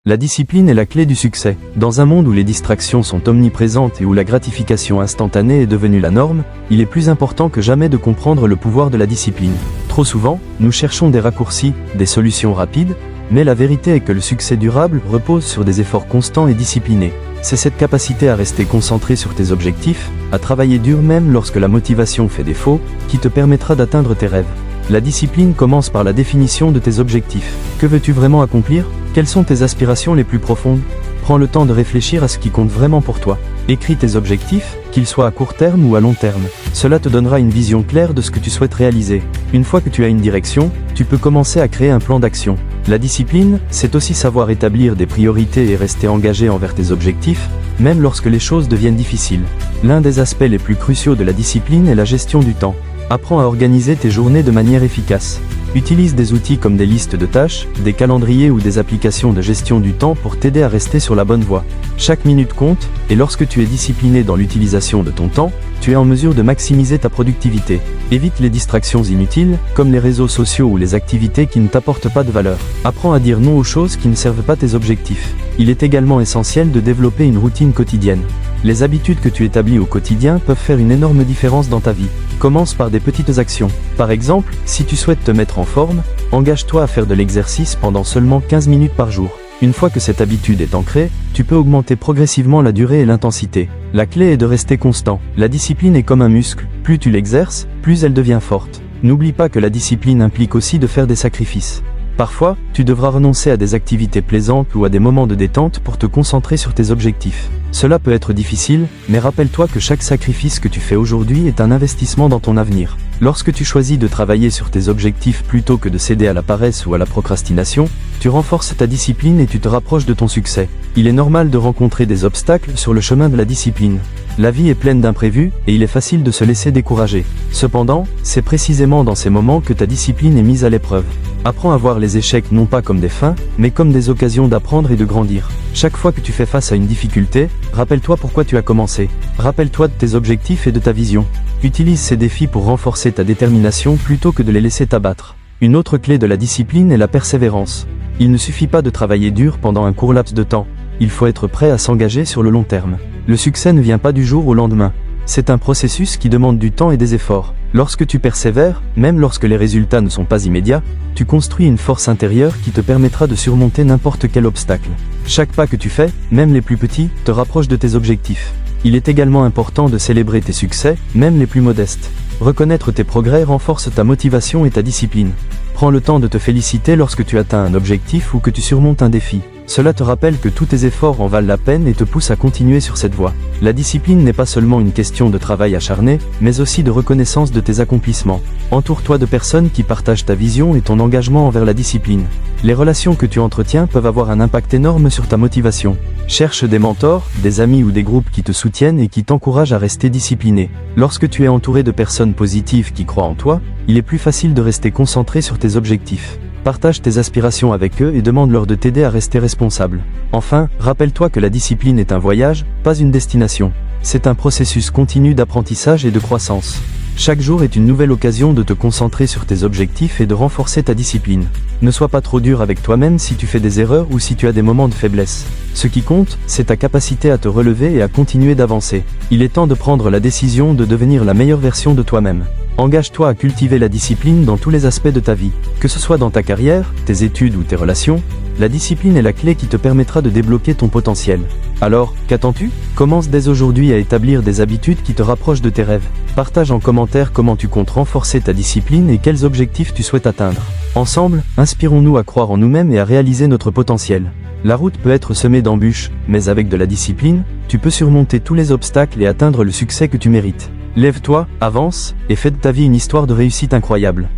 La discipline est la clé du succès. Dans un monde où les distractions sont omniprésentes et où la gratification instantanée est devenue la norme, il est plus important que jamais de comprendre le pouvoir de la discipline. Trop souvent, nous cherchons des raccourcis, des solutions rapides, mais la vérité est que le succès durable repose sur des efforts constants et disciplinés. C'est cette capacité à rester concentré sur tes objectifs, à travailler dur même lorsque la motivation fait défaut, qui te permettra d'atteindre tes rêves. La discipline commence par la définition de tes objectifs. Que veux-tu vraiment accomplir? Quelles sont tes aspirations les plus profondes? Prends le temps de réfléchir à ce qui compte vraiment pour toi. Écris tes objectifs, qu'ils soient à court terme ou à long terme. Cela te donnera une vision claire de ce que tu souhaites réaliser. Une fois que tu as une direction, tu peux commencer à créer un plan d'action. La discipline, c'est aussi savoir établir des priorités et rester engagé envers tes objectifs, même lorsque les choses deviennent difficiles. L'un des aspects les plus cruciaux de la discipline est la gestion du temps. Apprends à organiser tes journées de manière efficace. Utilise des outils comme des listes de tâches, des calendriers ou des applications de gestion du temps pour t'aider à rester sur la bonne voie. Chaque minute compte, et lorsque tu es discipliné dans l'utilisation de ton temps, tu es en mesure de maximiser ta productivité. Évite les distractions inutiles, comme les réseaux sociaux ou les activités qui ne t'apportent pas de valeur. Apprends à dire non aux choses qui ne servent pas tes objectifs. Il est également essentiel de développer une routine quotidienne. Les habitudes que tu établis au quotidien peuvent faire une énorme différence dans ta vie. Commence par des petites actions. Par exemple, si tu souhaites te mettre en forme, engage-toi à faire de l'exercice pendant seulement 15 minutes par jour. Une fois que cette habitude est ancrée, tu peux augmenter progressivement la durée et l'intensité. La clé est de rester constant. La discipline est comme un muscle. Plus tu l'exerces, plus elle devient forte. N'oublie pas que la discipline implique aussi de faire des sacrifices. Parfois, tu devras renoncer à des activités plaisantes ou à des moments de détente pour te concentrer sur tes objectifs. Cela peut être difficile, mais rappelle-toi que chaque sacrifice que tu fais aujourd'hui est un investissement dans ton avenir. Lorsque tu choisis de travailler sur tes objectifs plutôt que de céder à la paresse ou à la procrastination, tu renforces ta discipline et tu te rapproches de ton succès. Il est normal de rencontrer des obstacles sur le chemin de la discipline. La vie est pleine d'imprévus et il est facile de se laisser décourager. Cependant, c'est précisément dans ces moments que ta discipline est mise à l'épreuve. Apprends à voir les échecs non pas comme des fins, mais comme des occasions d'apprendre et de grandir. Chaque fois que tu fais face à une difficulté, rappelle-toi pourquoi tu as commencé. Rappelle-toi de tes objectifs et de ta vision. Utilise ces défis pour renforcer ta détermination plutôt que de les laisser t'abattre. Une autre clé de la discipline est la persévérance. Il ne suffit pas de travailler dur pendant un court laps de temps. Il faut être prêt à s'engager sur le long terme. Le succès ne vient pas du jour au lendemain. C'est un processus qui demande du temps et des efforts. Lorsque tu persévères, même lorsque les résultats ne sont pas immédiats, tu construis une force intérieure qui te permettra de surmonter n'importe quel obstacle. Chaque pas que tu fais, même les plus petits, te rapproche de tes objectifs. Il est également important de célébrer tes succès, même les plus modestes. Reconnaître tes progrès renforce ta motivation et ta discipline. Prends le temps de te féliciter lorsque tu atteins un objectif ou que tu surmontes un défi. Cela te rappelle que tous tes efforts en valent la peine et te pousse à continuer sur cette voie. La discipline n'est pas seulement une question de travail acharné, mais aussi de reconnaissance de tes accomplissements. Entoure-toi de personnes qui partagent ta vision et ton engagement envers la discipline. Les relations que tu entretiens peuvent avoir un impact énorme sur ta motivation. Cherche des mentors, des amis ou des groupes qui te soutiennent et qui t'encouragent à rester discipliné. Lorsque tu es entouré de personnes positives qui croient en toi, il est plus facile de rester concentré sur tes objectifs. Partage tes aspirations avec eux et demande-leur de t'aider à rester responsable. Enfin, rappelle-toi que la discipline est un voyage, pas une destination. C'est un processus continu d'apprentissage et de croissance. Chaque jour est une nouvelle occasion de te concentrer sur tes objectifs et de renforcer ta discipline. Ne sois pas trop dur avec toi-même si tu fais des erreurs ou si tu as des moments de faiblesse. Ce qui compte, c'est ta capacité à te relever et à continuer d'avancer. Il est temps de prendre la décision de devenir la meilleure version de toi-même. Engage-toi à cultiver la discipline dans tous les aspects de ta vie. Que ce soit dans ta carrière, tes études ou tes relations, la discipline est la clé qui te permettra de débloquer ton potentiel. Alors, qu'attends-tu? Commence dès aujourd'hui à établir des habitudes qui te rapprochent de tes rêves. Partage en commentaire comment tu comptes renforcer ta discipline et quels objectifs tu souhaites atteindre. Ensemble, inspirons-nous à croire en nous-mêmes et à réaliser notre potentiel. La route peut être semée d'embûches, mais avec de la discipline, tu peux surmonter tous les obstacles et atteindre le succès que tu mérites. Lève-toi, avance, et fais de ta vie une histoire de réussite incroyable.